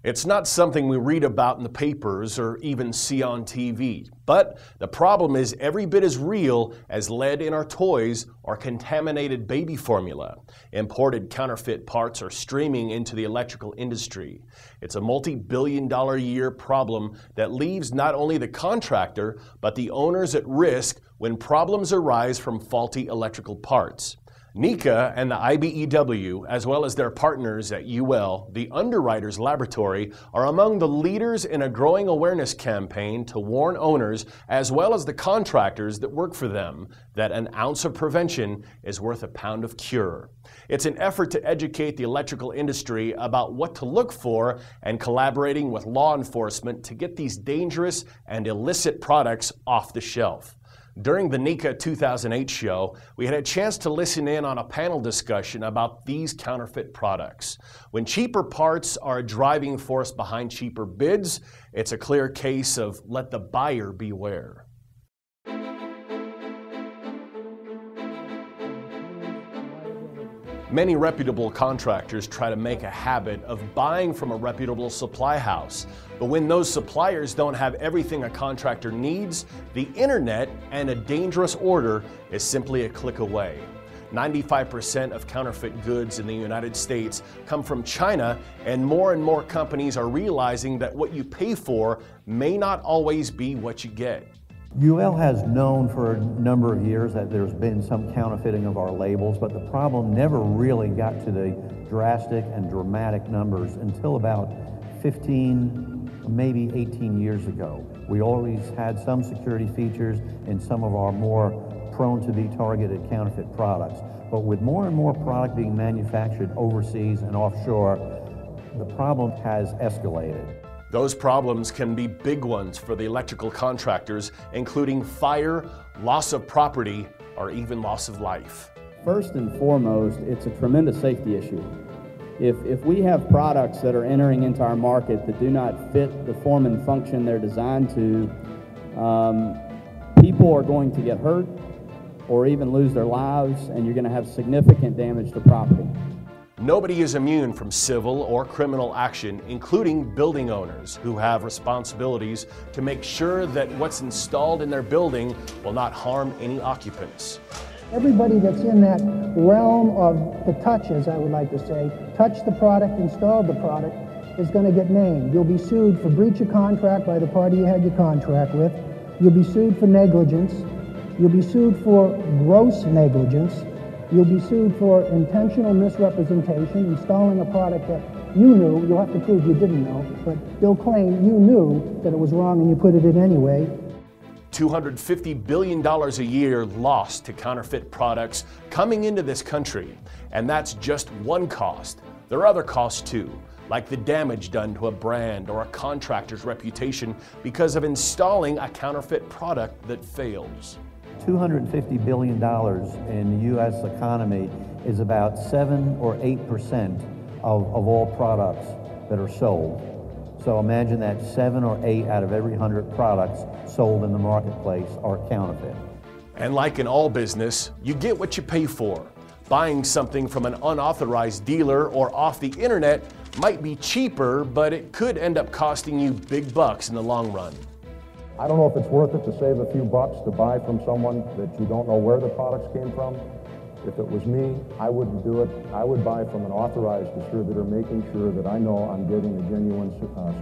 It's not something we read about in the papers or even see on TV. But the problem is every bit as real as lead in our toys or contaminated baby formula. Imported counterfeit parts are streaming into the electrical industry. It's a multi-billion-dollar-a-year problem that leaves not only the contractor, but the owners at risk when problems arise from faulty electrical parts. NECA and the IBEW, as well as their partners at UL, the Underwriters Laboratory, are among the leaders in a growing awareness campaign to warn owners, as well as the contractors that work for them, that an ounce of prevention is worth a pound of cure. It's an effort to educate the electrical industry about what to look for and collaborating with law enforcement to get these dangerous and illicit products off the shelf. During the NECA 2008 show, we had a chance to listen in on a panel discussion about these counterfeit products. When cheaper parts are a driving force behind cheaper bids, it's a clear case of let the buyer beware. Many reputable contractors try to make a habit of buying from a reputable supply house. But when those suppliers don't have everything a contractor needs, the internet and a dangerous order is simply a click away. 95% of counterfeit goods in the United States come from China, and more companies are realizing that what you pay for may not always be what you get. UL has known for a number of years that there's been some counterfeiting of our labels, but the problem never really got to the drastic and dramatic numbers until about 15, maybe 18 years ago. We always had some security features in some of our more prone to be targeted counterfeit products. But with more and more product being manufactured overseas and offshore, the problem has escalated. Those problems can be big ones for the electrical contractors, including fire, loss of property, or even loss of life. First and foremost, it's a tremendous safety issue. If we have products that are entering into our market that do not fit the form and function they're designed to, people are going to get hurt or even lose their lives, and you're going to have significant damage to property. Nobody is immune from civil or criminal action, including building owners who have responsibilities to make sure that what's installed in their building will not harm any occupants. Everybody that's in that realm of the touches, I would like to say, touched the product, installed the product, is going to get named. You'll be sued for breach of contract by the party you had your contract with. You'll be sued for negligence. You'll be sued for gross negligence. You'll be sued for intentional misrepresentation, installing a product that you knew. You'll have to prove you didn't know, but they'll claim you knew that it was wrong and you put it in anyway. $250 billion a year lost to counterfeit products coming into this country. And that's just one cost. There are other costs too, like the damage done to a brand or a contractor's reputation because of installing a counterfeit product that fails. $250 billion in the U.S. economy is about 7 or 8% of all products that are sold. So imagine that 7 or 8 out of every 100 products sold in the marketplace are counterfeit. And like in all business, you get what you pay for. Buying something from an unauthorized dealer or off the internet might be cheaper, but it could end up costing you big bucks in the long run. I don't know if it's worth it to save a few bucks to buy from someone that you don't know where the products came from. If it was me, I wouldn't do it. I would buy from an authorized distributor, making sure that I know I'm getting a genuine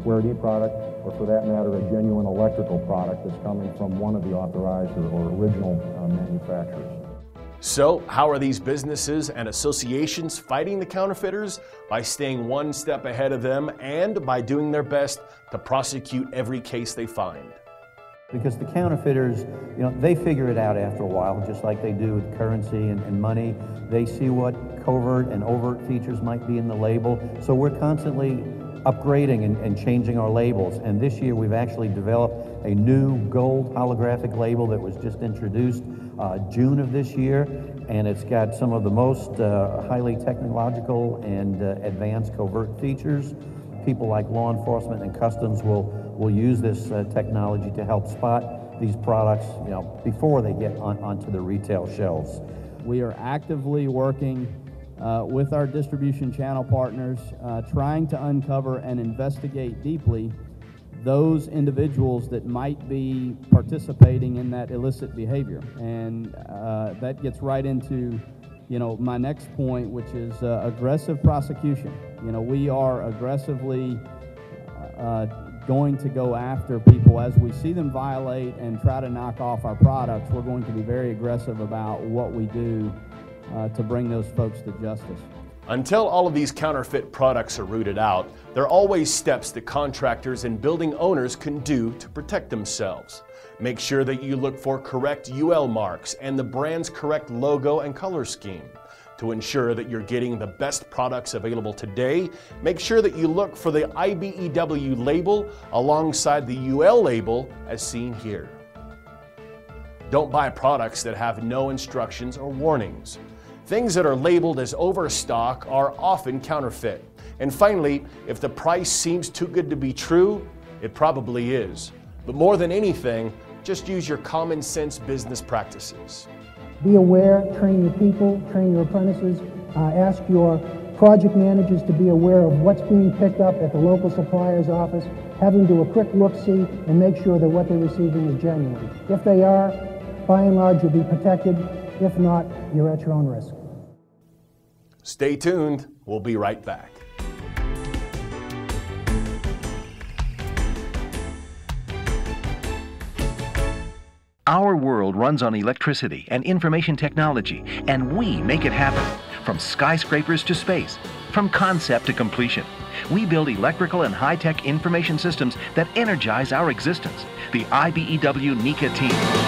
Square D product, or for that matter, a genuine electrical product that's coming from one of the authorized or original manufacturers. So, how are these businesses and associations fighting the counterfeiters? By staying one step ahead of them and by doing their best to prosecute every case they find. Because the counterfeiters, they figure it out after a while, just like they do with currency and money. They see what covert and overt features might be in the label. So we're constantly upgrading and changing our labels. And this year we've actually developed a new gold holographic label that was just introduced June of this year. And it's got some of the most highly technological and advanced covert features. People like law enforcement and customs will use this technology to help spot these products, before they get onto the retail shelves. We are actively working with our distribution channel partners, trying to uncover and investigate deeply those individuals that might be participating in that illicit behavior. And that gets right into, my next point, which is aggressive prosecution. We are aggressively going to go after people as we see them violate and try to knock off our products. We're going to be very aggressive about what we do to bring those folks to justice. Until all of these counterfeit products are rooted out, there are always steps that contractors and building owners can do to protect themselves. Make sure that you look for correct UL marks and the brand's correct logo and color scheme. To ensure that you're getting the best products available today, make sure that you look for the IBEW label alongside the UL label as seen here. Don't buy products that have no instructions or warnings. Things that are labeled as overstock are often counterfeit. And finally, if the price seems too good to be true, it probably is. But more than anything, just use your common sense business practices. Be aware, train your people, train your apprentices, ask your project managers to be aware of what's being picked up at the local supplier's office, have them do a quick look-see and make sure that what they're receiving is genuine. If they are, by and large, you'll be protected. If not, you're at your own risk. Stay tuned. We'll be right back. Our world runs on electricity and information technology, and we make it happen. From skyscrapers to space, from concept to completion. We build electrical and high-tech information systems that energize our existence. The IBEW NECA team.